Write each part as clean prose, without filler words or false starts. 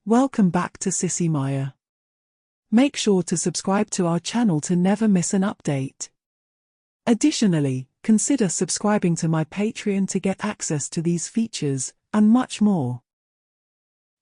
Welcome back to Sissy Maya. Make sure to subscribe to our channel to never miss an update. Additionally, consider subscribing to my Patreon to get access to these features, and much more.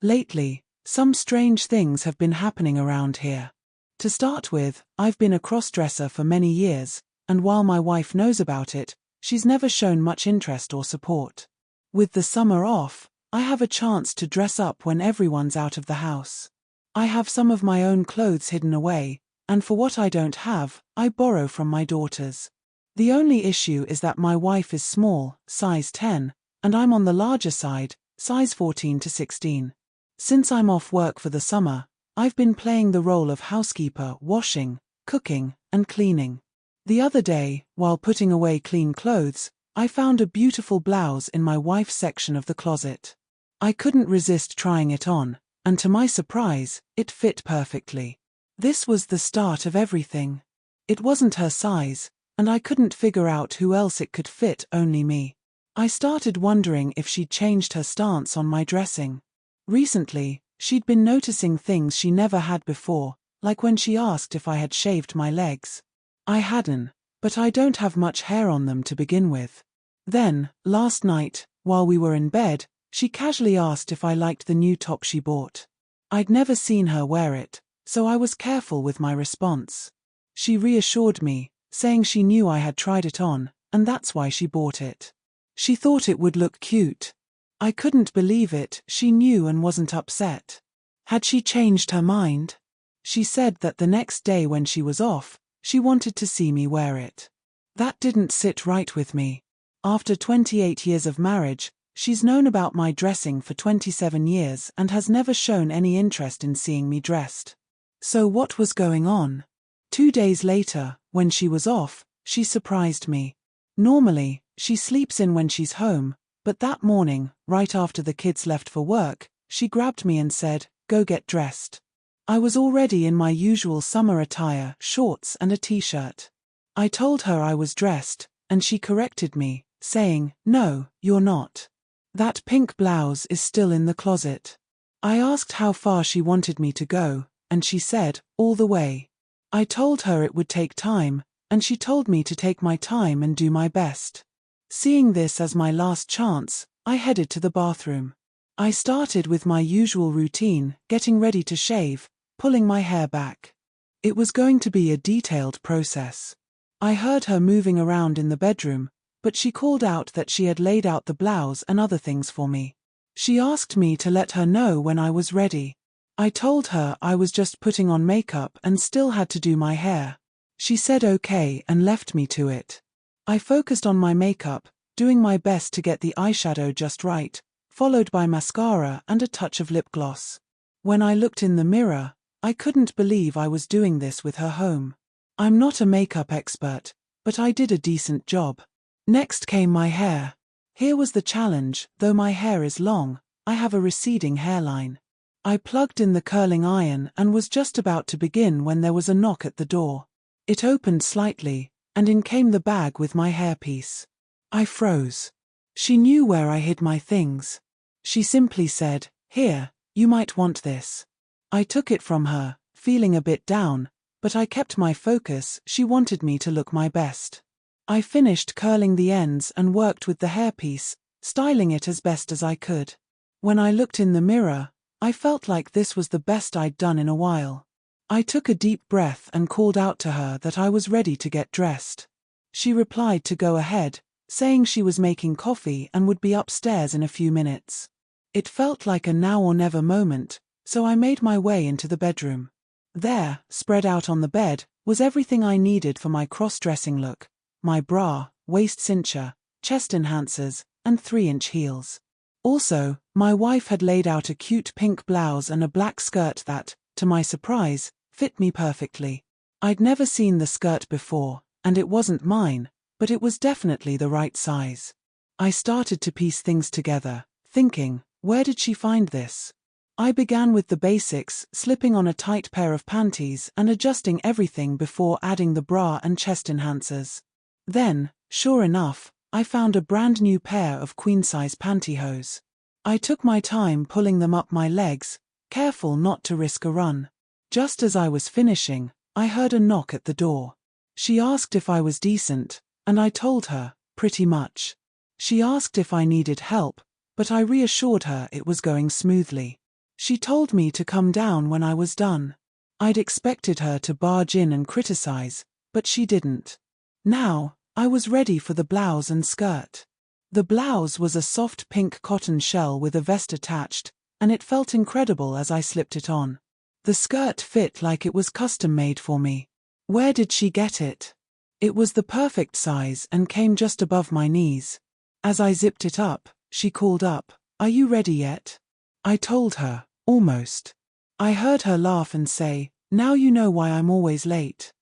Lately, some strange things have been happening around here. To start with, I've been a crossdresser for many years, and while my wife knows about it, she's never shown much interest or support. With the summer off, I have a chance to dress up when everyone's out of the house. I have some of my own clothes hidden away, and for what I don't have, I borrow from my daughters. The only issue is that my wife is small, size 10, and I'm on the larger side, size 14 to 16. Since I'm off work for the summer, I've been playing the role of housekeeper, washing, cooking, and cleaning. The other day, while putting away clean clothes, I found a beautiful blouse in my wife's section of the closet. I couldn't resist trying it on, and to my surprise, it fit perfectly. This was the start of everything. It wasn't her size, and I couldn't figure out who else it could fit, only me. I started wondering if she'd changed her stance on my dressing. Recently, she'd been noticing things she never had before, like when she asked if I had shaved my legs. I hadn't, but I don't have much hair on them to begin with. Then, last night, while we were in bed, she casually asked if I liked the new top she bought. I'd never seen her wear it, so I was careful with my response. She reassured me, saying she knew I had tried it on, and that's why she bought it. She thought it would look cute. I couldn't believe it, she knew and wasn't upset. Had she changed her mind? She said that the next day when she was off, she wanted to see me wear it. That didn't sit right with me. After 28 years of marriage, she's known about my dressing for 27 years and has never shown any interest in seeing me dressed. So what was going on? 2 days later, when she was off, she surprised me. Normally, she sleeps in when she's home, but that morning, right after the kids left for work, she grabbed me and said, "Go get dressed." I was already in my usual summer attire, shorts and a t-shirt. I told her I was dressed, and she corrected me, saying, "No, you're not. That pink blouse is still in the closet." I asked how far she wanted me to go, and she said, "All the way." I told her it would take time, and she told me to take my time and do my best. Seeing this as my last chance, I headed to the bathroom. I started with my usual routine, getting ready to shave, pulling my hair back. It was going to be a detailed process. I heard her moving around in the bedroom, but she called out that she had laid out the blouse and other things for me. She asked me to let her know when I was ready. I told her I was just putting on makeup and still had to do my hair. She said okay and left me to it. I focused on my makeup, doing my best to get the eyeshadow just right, followed by mascara and a touch of lip gloss. When I looked in the mirror, I couldn't believe I was doing this with her home. I'm not a makeup expert, but I did a decent job. Next came my hair. Here was the challenge, though my hair is long, I have a receding hairline. I plugged in the curling iron and was just about to begin when there was a knock at the door. It opened slightly, and in came the bag with my hairpiece. I froze. She knew where I hid my things. She simply said, "Here, you might want this." I took it from her, feeling a bit down, but I kept my focus. She wanted me to look my best. I finished curling the ends and worked with the hairpiece, styling it as best as I could. When I looked in the mirror, I felt like this was the best I'd done in a while. I took a deep breath and called out to her that I was ready to get dressed. She replied to go ahead, saying she was making coffee and would be upstairs in a few minutes. It felt like a now or never moment, so I made my way into the bedroom. There, spread out on the bed, was everything I needed for my cross-dressing look: my bra, waist cincher, chest enhancers, and 3-inch heels. Also, my wife had laid out a cute pink blouse and a black skirt that, to my surprise, fit me perfectly. I'd never seen the skirt before, and it wasn't mine, but it was definitely the right size. I started to piece things together, thinking, where did she find this? I began with the basics, slipping on a tight pair of panties and adjusting everything before adding the bra and chest enhancers. Then, sure enough, I found a brand new pair of queen-size pantyhose. I took my time pulling them up my legs, careful not to risk a run. Just as I was finishing, I heard a knock at the door. She asked if I was decent, and I told her, pretty much. She asked if I needed help, but I reassured her it was going smoothly. She told me to come down when I was done. I'd expected her to barge in and criticize, but she didn't. Now, I was ready for the blouse and skirt. The blouse was a soft pink cotton shell with a vest attached, and it felt incredible as I slipped it on. The skirt fit like it was custom-made for me. Where did she get it? It was the perfect size and came just above my knees. As I zipped it up, she called up, "Are you ready yet?" I told her, "Almost." I heard her laugh and say, "Now you know why I'm always late."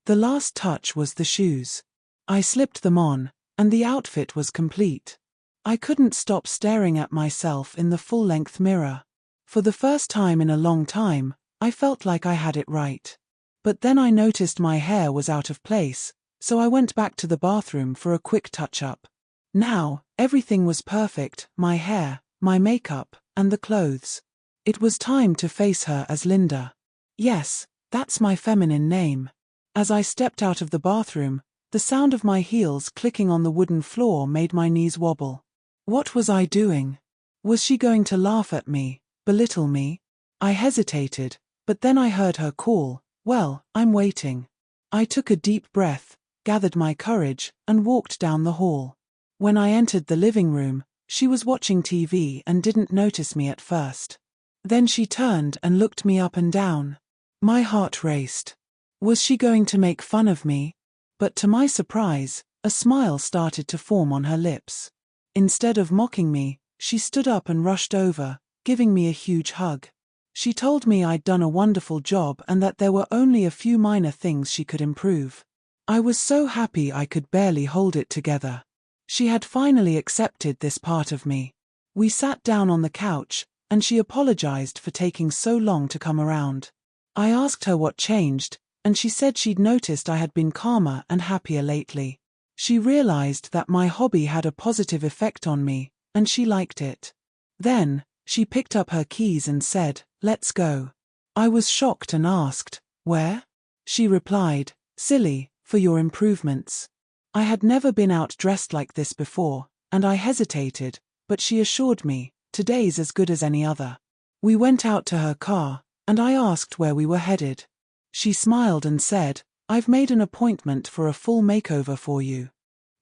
The last touch was the shoes. I slipped them on, and the outfit was complete. I couldn't stop staring at myself in the full-length mirror. For the first time in a long time, I felt like I had it right. But then I noticed my hair was out of place, so I went back to the bathroom for a quick touch-up. Now, everything was perfect, my hair, my makeup, and the clothes. It was time to face her as Linda. Yes, that's my feminine name. As I stepped out of the bathroom, the sound of my heels clicking on the wooden floor made my knees wobble. What was I doing? Was she going to laugh at me, belittle me? I hesitated, but then I heard her call, "Well, I'm waiting." I took a deep breath, gathered my courage, and walked down the hall. When I entered the living room, she was watching TV and didn't notice me at first. Then she turned and looked me up and down. My heart raced. Was she going to make fun of me? But to my surprise, a smile started to form on her lips. Instead of mocking me, she stood up and rushed over, giving me a huge hug. She told me I'd done a wonderful job and that there were only a few minor things she could improve. I was so happy I could barely hold it together. She had finally accepted this part of me. We sat down on the couch, and she apologized for taking so long to come around. I asked her what changed, and she said she'd noticed I had been calmer and happier lately. She realized that my hobby had a positive effect on me, and she liked it. Then, she picked up her keys and said, "Let's go." I was shocked and asked, "Where?" She replied, "Silly, for your improvements." I had never been out dressed like this before, and I hesitated, but she assured me, "Today's as good as any other." We went out to her car, and I asked where we were headed. She smiled and said, "I've made an appointment for a full makeover for you."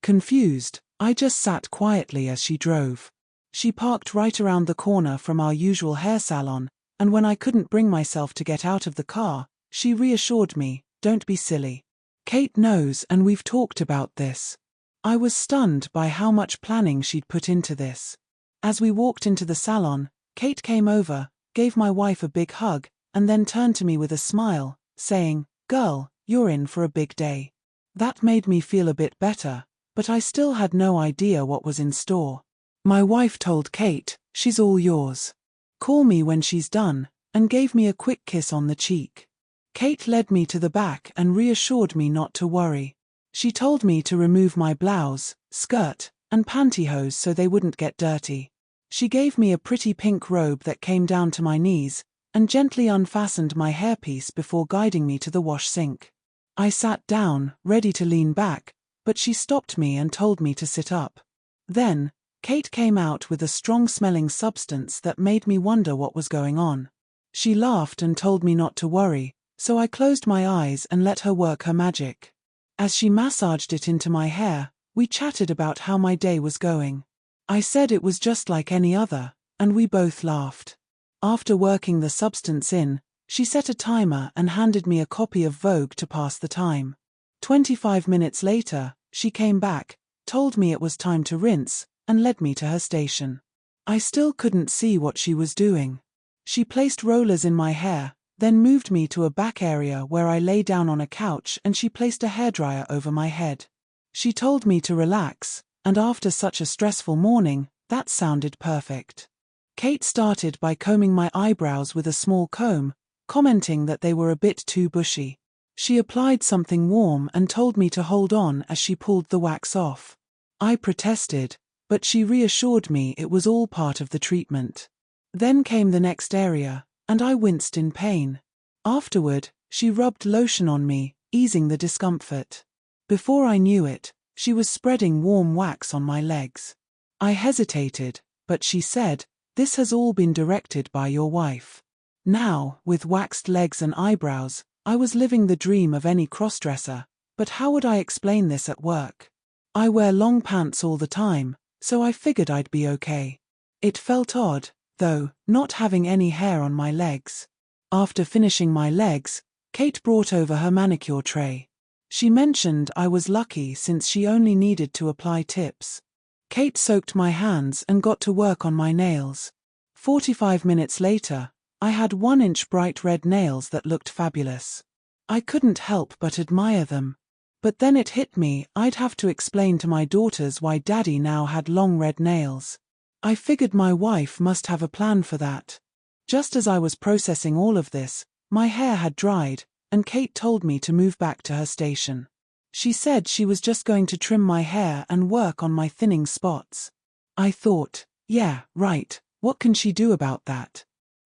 Confused, I just sat quietly as she drove. She parked right around the corner from our usual hair salon, and when I couldn't bring myself to get out of the car, she reassured me, "Don't be silly. Kate knows and we've talked about this." I was stunned by how much planning she'd put into this. As we walked into the salon, Kate came over, gave my wife a big hug, and then turned to me with a smile, saying, "Girl, you're in for a big day." That made me feel a bit better, but I still had no idea what was in store. My wife told Kate, "She's all yours. Call me when she's done," and gave me a quick kiss on the cheek. Kate led me to the back and reassured me not to worry. She told me to remove my blouse, skirt, and pantyhose so they wouldn't get dirty. She gave me a pretty pink robe that came down to my knees, and gently unfastened my hairpiece before guiding me to the wash sink. I sat down, ready to lean back, but she stopped me and told me to sit up. Then, Kate came out with a strong-smelling substance that made me wonder what was going on. She laughed and told me not to worry, so I closed my eyes and let her work her magic. As she massaged it into my hair, we chatted about how my day was going. I said it was just like any other, and we both laughed. After working the substance in, she set a timer and handed me a copy of Vogue to pass the time. 25 minutes later, she came back, told me it was time to rinse, and led me to her station. I still couldn't see what she was doing. She placed rollers in my hair, then moved me to a back area where I lay down on a couch and she placed a hairdryer over my head. She told me to relax, and after such a stressful morning, that sounded perfect. Kate started by combing my eyebrows with a small comb, commenting that they were a bit too bushy. She applied something warm and told me to hold on as she pulled the wax off. I protested, but she reassured me it was all part of the treatment. Then came the next area, and I winced in pain. Afterward, she rubbed lotion on me, easing the discomfort. Before I knew it, she was spreading warm wax on my legs. I hesitated, but she said, "This has all been directed by your wife." Now, with waxed legs and eyebrows, I was living the dream of any crossdresser, but how would I explain this at work? I wear long pants all the time, so I figured I'd be okay. It felt odd, though, not having any hair on my legs. After finishing my legs, Kate brought over her manicure tray. She mentioned I was lucky since she only needed to apply tips. Kate soaked my hands and got to work on my nails. 45 minutes later, I had 1-inch bright red nails that looked fabulous. I couldn't help but admire them. But then it hit me, I'd have to explain to my daughters why Daddy now had long red nails. I figured my wife must have a plan for that. Just as I was processing all of this, my hair had dried, and Kate told me to move back to her station. She said she was just going to trim my hair and work on my thinning spots. I thought, yeah, right, what can she do about that?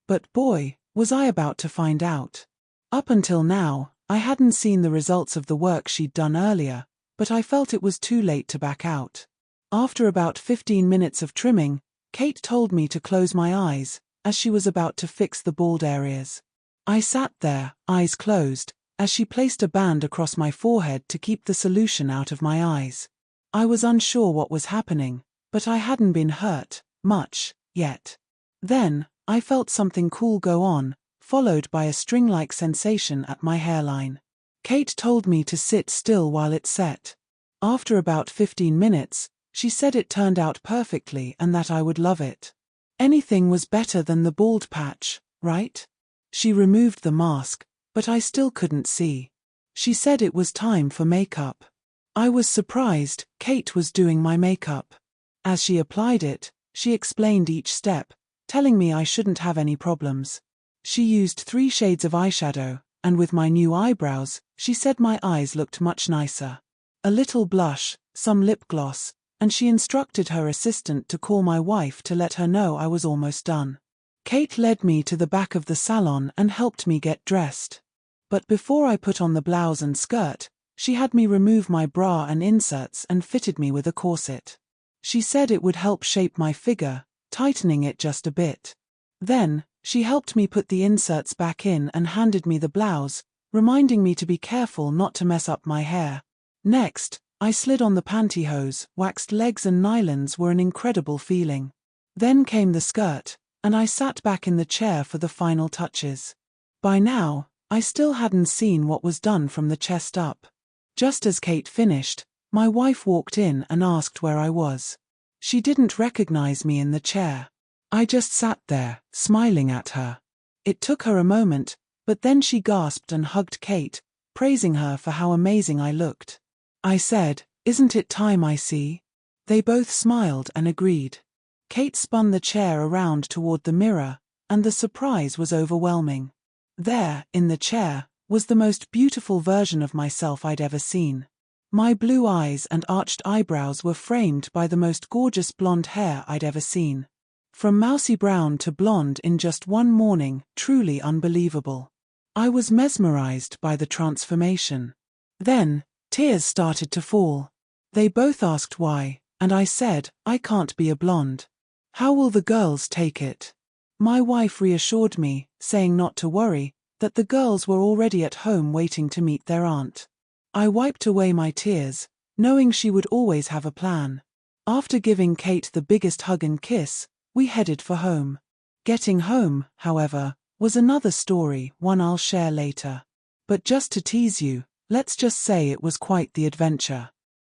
But boy, was I about to find out. Up until now, I hadn't seen the results of the work she'd done earlier, but I felt it was too late to back out. After about 15 minutes of trimming, Kate told me to close my eyes, as she was about to fix the bald areas. I sat there, eyes closed, as she placed a band across my forehead to keep the solution out of my eyes. I was unsure what was happening, but I hadn't been hurt, much, yet. Then, I felt something cool go on, followed by a string-like sensation at my hairline. Kate told me to sit still while it set. After about 15 minutes, she said it turned out perfectly and that I would love it. Anything was better than the bald patch, right? She removed the mask, but I still couldn't see. She said it was time for makeup. I was surprised Kate was doing my makeup. As she applied it, she explained each step, telling me I shouldn't have any problems. She used 3 shades of eyeshadow, and with my new eyebrows, she said my eyes looked much nicer. A little blush, some lip gloss, and she instructed her assistant to call my wife to let her know I was almost done. Kate led me to the back of the salon and helped me get dressed. But before I put on the blouse and skirt, she had me remove my bra and inserts and fitted me with a corset. She said it would help shape my figure, tightening it just a bit. Then, she helped me put the inserts back in and handed me the blouse, reminding me to be careful not to mess up my hair. Next, I slid on the pantyhose. Waxed legs and nylons were an incredible feeling. Then came the skirt, and I sat back in the chair for the final touches. By now, I still hadn't seen what was done from the chest up. Just as Kate finished, my wife walked in and asked where I was. She didn't recognize me in the chair. I just sat there, smiling at her. It took her a moment, but then she gasped and hugged Kate, praising her for how amazing I looked. I said, "Isn't it time I see?" They both smiled and agreed. Kate spun the chair around toward the mirror, and the surprise was overwhelming. There, in the chair, was the most beautiful version of myself I'd ever seen. My blue eyes and arched eyebrows were framed by the most gorgeous blonde hair I'd ever seen. From mousy brown to blonde in just one morning, truly unbelievable. I was mesmerized by the transformation. Then, tears started to fall. They both asked why, and I said, I can't be a blonde. How will the girls take it? My wife reassured me, saying not to worry, that the girls were already at home waiting to meet their aunt. I wiped away my tears, knowing she would always have a plan. After giving Kate the biggest hug and kiss, we headed for home. Getting home, however, was another story, one I'll share later. But just to tease you, let's just say it was quite the adventure.